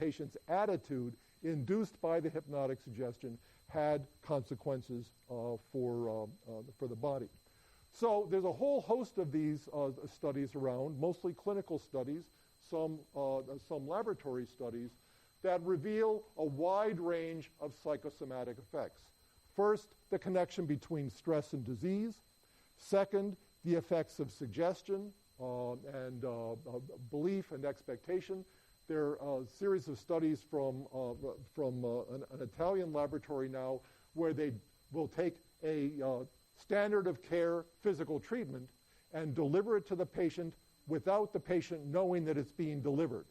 patient's attitude induced by the hypnotic suggestion had consequences for the body. So there's a whole host of these studies around, mostly clinical studies, some laboratory studies, that reveal a wide range of psychosomatic effects. First, the connection between stress and disease. Second, the effects of suggestion and belief and expectation. There are a series of studies from an Italian laboratory now where they will take a standard of care physical treatment and deliver it to the patient without the patient knowing that it's being delivered.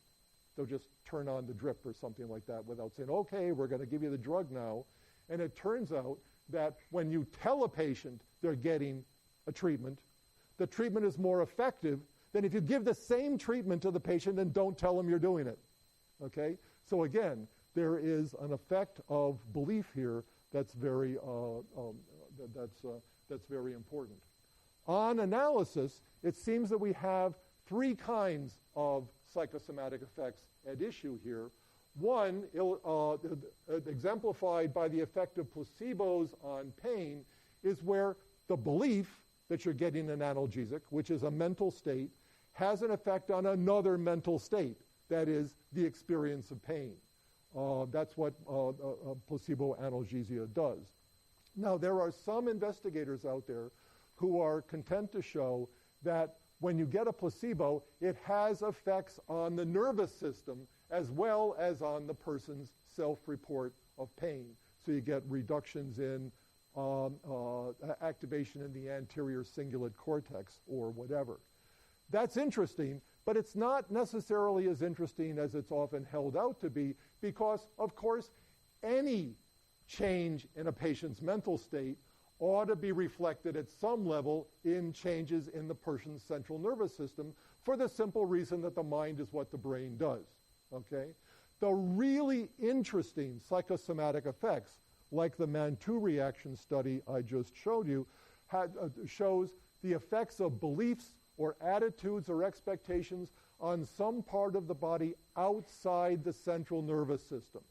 They'll just turn on the drip or something like that without saying, okay, we're going to give you the drug now. And it turns out that when you tell a patient they're getting a treatment, the treatment is more effective than if you give the same treatment to the patient and don't tell them you're doing it. Okay? So again, there is an effect of belief here that's very very important. On analysis, it seems that we have three kinds of psychosomatic effects at issue here. One, exemplified by the effect of placebos on pain, is where the belief that you're getting an analgesic, which is a mental state, has an effect on another mental state, that is, the experience of pain. That's what placebo analgesia does. Now, there are some investigators out there who are content to show that when you get a placebo, it has effects on the nervous system as well as on the person's self-report of pain. So you get reductions in activation in the anterior cingulate cortex or whatever. That's interesting, but it's not necessarily as interesting as it's often held out to be because, of course, any change in a patient's mental state ought to be reflected at some level in changes in the person's central nervous system for the simple reason that the mind is what the brain does. Okay? The really interesting psychosomatic effects, like the Mantoux reaction study I just showed you, shows the effects of beliefs or attitudes or expectations on some part of the body outside the central nervous system,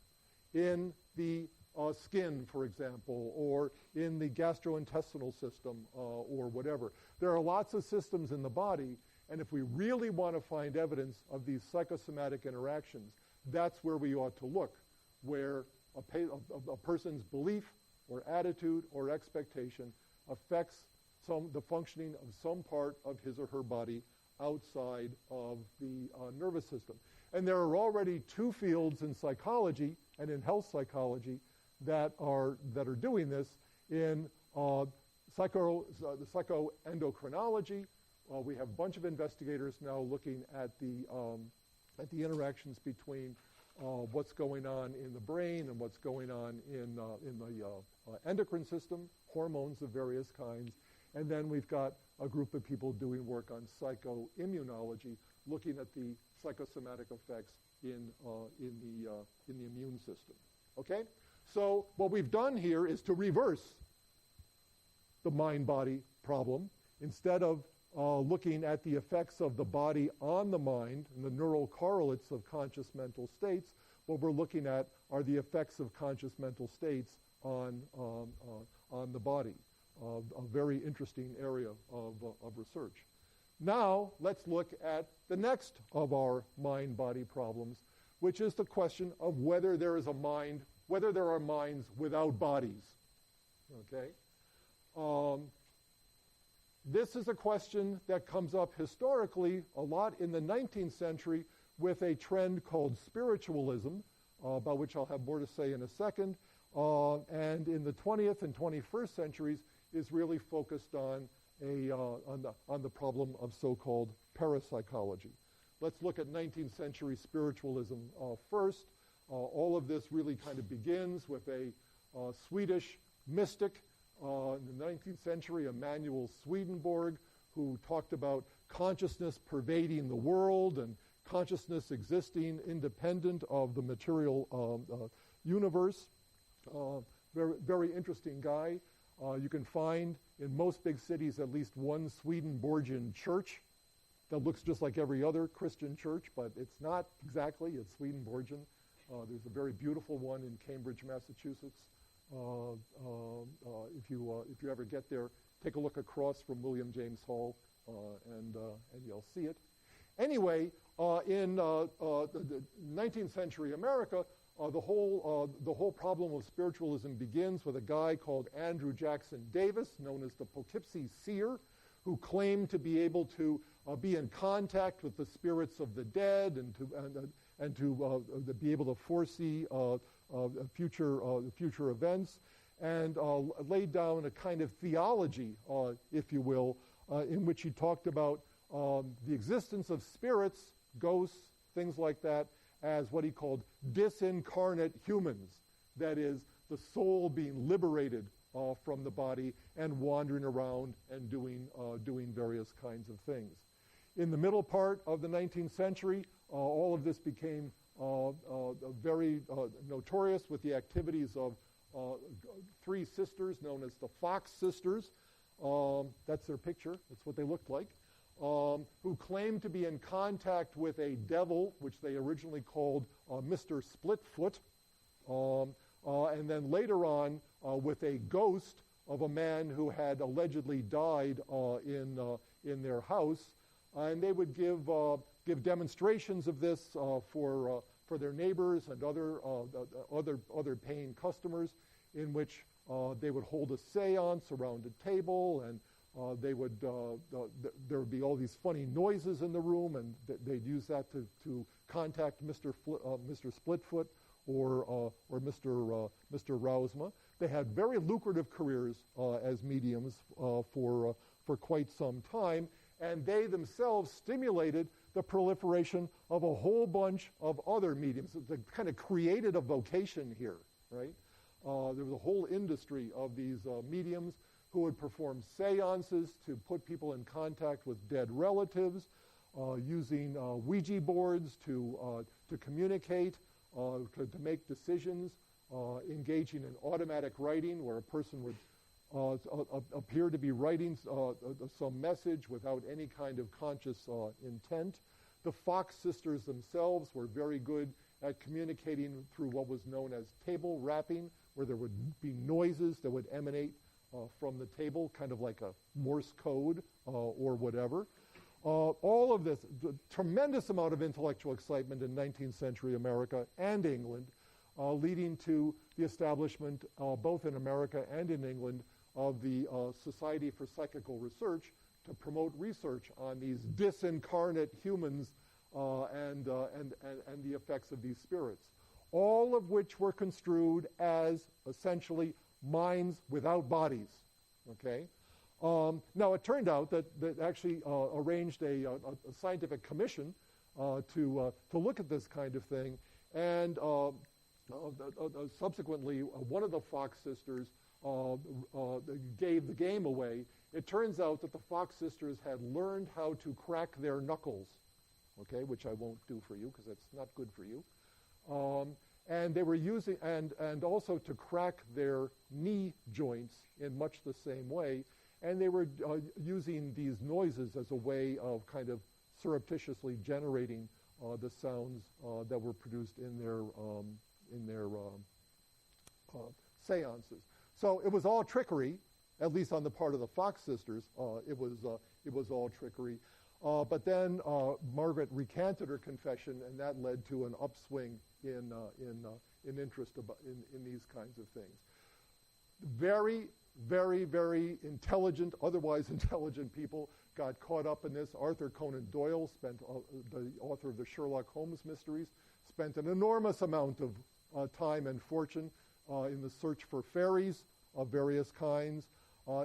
in the skin, for example, or in the gastrointestinal system or whatever. There are lots of systems in the body, and if we really want to find evidence of these psychosomatic interactions, that's where we ought to look, where a person's belief or attitude or expectation affects the functioning of some part of his or her body outside of the nervous system. And there are already two fields in psychology and in health psychology that are doing this. In the psychoendocrinology, we have a bunch of investigators now looking at the interactions between what's going on in the brain and what's going on in the endocrine system, hormones of various kinds. And then we've got a group of people doing work on psychoimmunology, looking at the psychosomatic effects in the immune system. Okay? So what we've done here is to reverse the mind-body problem. Instead of looking at the effects of the body on the mind and the neural correlates of conscious mental states, what we're looking at are the effects of conscious mental states on the body. A very interesting area of research. Now, let's look at the next of our mind-body problems, which is the question of whether there is a mind, whether there are minds without bodies. Okay? This is a question that comes up historically a lot in the 19th century with a trend called spiritualism, about which I'll have more to say in a second, and in the 20th and 21st centuries is really focused on the problem of so-called parapsychology. Let's look at 19th century spiritualism first. All of this really kind of begins with a Swedish mystic in the 19th century, Emanuel Swedenborg, who talked about consciousness pervading the world and consciousness existing independent of the material universe. Very, very interesting guy. You can find in most big cities at least one Swedenborgian church that looks just like every other Christian church, but it's not exactly. It's Swedenborgian. There's a very beautiful one in Cambridge, Massachusetts. If you ever get there, take a look across from William James Hall, and you'll see it. Anyway, in the 19th century America, the whole problem of spiritualism begins with a guy called Andrew Jackson Davis, known as the Poughkeepsie Seer, who claimed to be able to be in contact with the spirits of the dead and to be able to foresee future events, and laid down a kind of theology, if you will, in which he talked about the existence of spirits, ghosts, things like that, as what he called disincarnate humans. That is, the soul being liberated from the body and wandering around and doing various kinds of things. In the middle part of the 19th century, all of this became very notorious with the activities of three sisters known as the Fox sisters. That's their picture. That's what they looked like. Who claimed to be in contact with a devil, which they originally called Mr. Splitfoot, and then later on with a ghost of a man who had allegedly died in their house, and they would give demonstrations of this for their neighbors and other paying customers, in which they would hold a séance around a table, and there would be all these funny noises in the room, and they'd use that to contact Mr. Splitfoot or Mr. Rousma. They had very lucrative careers as mediums for quite some time, and they themselves stimulated the proliferation of a whole bunch of other mediums. They kind of created a vocation here, right? There was a whole industry of these mediums who would perform seances to put people in contact with dead relatives, using Ouija boards to communicate, to make decisions, engaging in automatic writing, where a person would appear to be writing some message without any kind of conscious intent. The Fox sisters themselves were very good at communicating through what was known as table rapping, where there would be noises that would emanate from the table, kind of like a Morse code or whatever. All of this, the tremendous amount of intellectual excitement in 19th century America and England, leading to the establishment, both in America and in England, of the Society for Psychical Research to promote research on these disincarnate humans and the effects of these spirits, all of which were construed as essentially minds without bodies. Okay. Now it turned out that actually arranged a scientific commission to look at this kind of thing, and subsequently one of the Fox sisters gave the game away. It turns out that the Fox sisters had learned how to crack their knuckles, okay, which I won't do for you because that's not good for you. And they were using, and also to crack their knee joints in much the same way. And they were using these noises as a way of kind of surreptitiously generating the sounds that were produced in their seances. So it was all trickery, at least on the part of the Fox sisters. It was all trickery. But then Margaret recanted her confession, and that led to an upswing in interest in these kinds of things. Very, very, very intelligent, otherwise intelligent people got caught up in this. Arthur Conan Doyle, the author of the Sherlock Holmes mysteries, spent an enormous amount of time and fortune in the search for fairies of various kinds.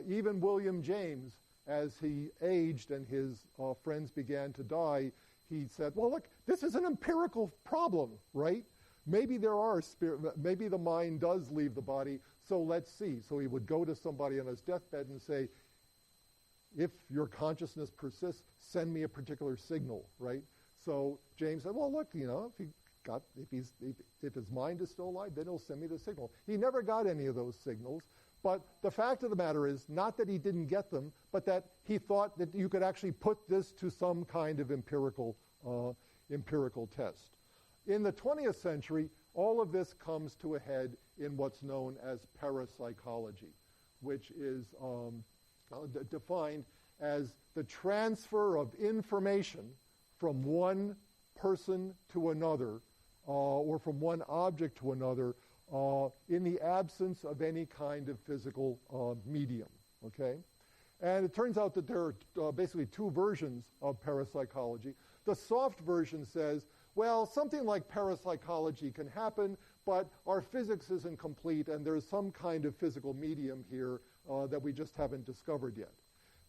Even William James, as he aged and his friends began to die, he said, well, look, this is an empirical problem, right? Maybe there are maybe the mind does leave the body, so let's see. So he would go to somebody on his deathbed and say, if your consciousness persists, send me a particular signal, right? So James said, well, look, if his mind is still alive, then he'll send me the signal. He never got any of those signals. But the fact of the matter is, not that he didn't get them, but that he thought that you could actually put this to some kind of empirical test. In the 20th century, All of this comes to a head in what's known as parapsychology, which is defined as the transfer of information from one person to another or from one object to another in the absence of any kind of physical medium, okay? And it turns out that there are basically two versions of parapsychology. The soft version says, well, something like parapsychology can happen, but our physics isn't complete, and there's some kind of physical medium here that we just haven't discovered yet.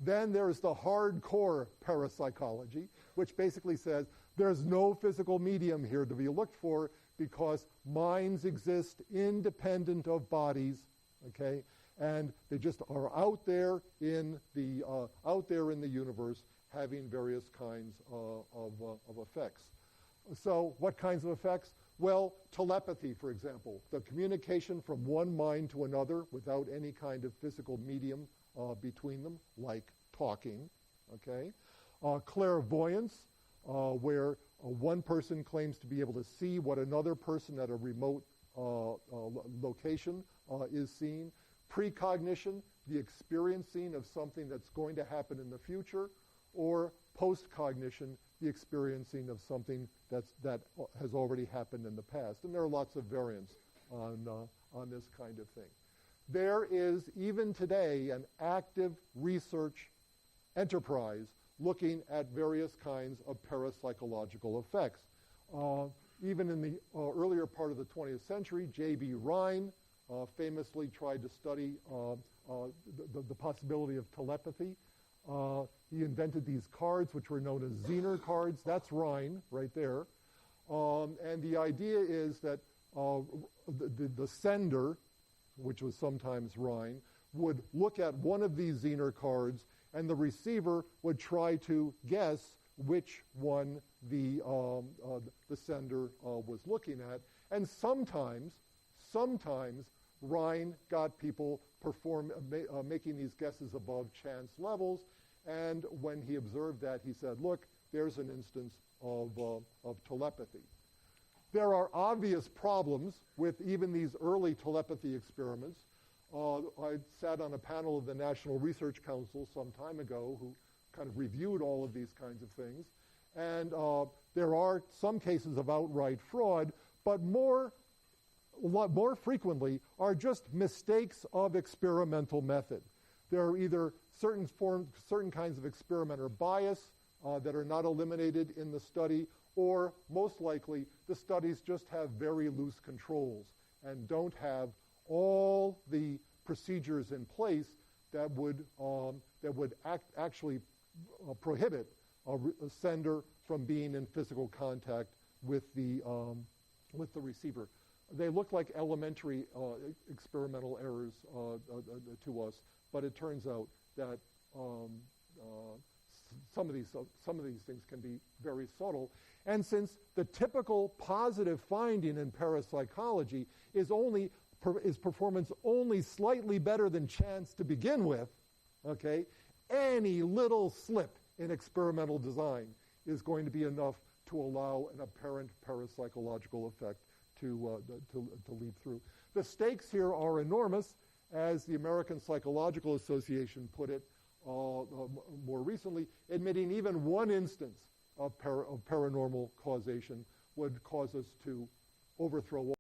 Then there's the hardcore parapsychology, which basically says there's no physical medium here to be looked for because minds exist independent of bodies, okay? And they just are out there in the universe having various kinds of effects. So what kinds of effects? Well, telepathy, for example, the communication from one mind to another without any kind of physical medium between them, like talking, okay? Clairvoyance, where one person claims to be able to see what another person at a remote location is seeing. Precognition, the experiencing of something that's going to happen in the future, or postcognition, the experiencing of something that has already happened in the past. And there are lots of variants on this kind of thing. There is, even today, an active research enterprise looking at various kinds of parapsychological effects. Even in the earlier part of the 20th century, J.B. Rhine famously tried to study the possibility of telepathy. He invented these cards, which were known as Zener cards. That's Rhine right there. And the idea is that the sender, which was sometimes Rhine, would look at one of these Zener cards, and the receiver would try to guess which one the sender was looking at. And sometimes Rhine got people making these guesses above chance levels, and when he observed that, he said, look, there's an instance of telepathy. There are obvious problems with even these early telepathy experiments. I sat on a panel of the National Research Council some time ago who kind of reviewed all of these kinds of things, and there are some cases of outright fraud, but more frequently are just mistakes of experimental method. There are either certain kinds of experimenter bias that are not eliminated in the study, or most likely the studies just have very loose controls and don't have all the procedures in place that would actually prohibit a sender from being in physical contact with the receiver. They look like elementary experimental errors to us, but it turns out that some of these things can be very subtle. And since the typical positive finding in parapsychology is performance only slightly better than chance to begin with, okay, any little slip in experimental design is going to be enough to allow an apparent parapsychological effect to lead through. The stakes here are enormous, as the American Psychological Association put it more recently, admitting even one instance of paranormal causation would cause us to overthrow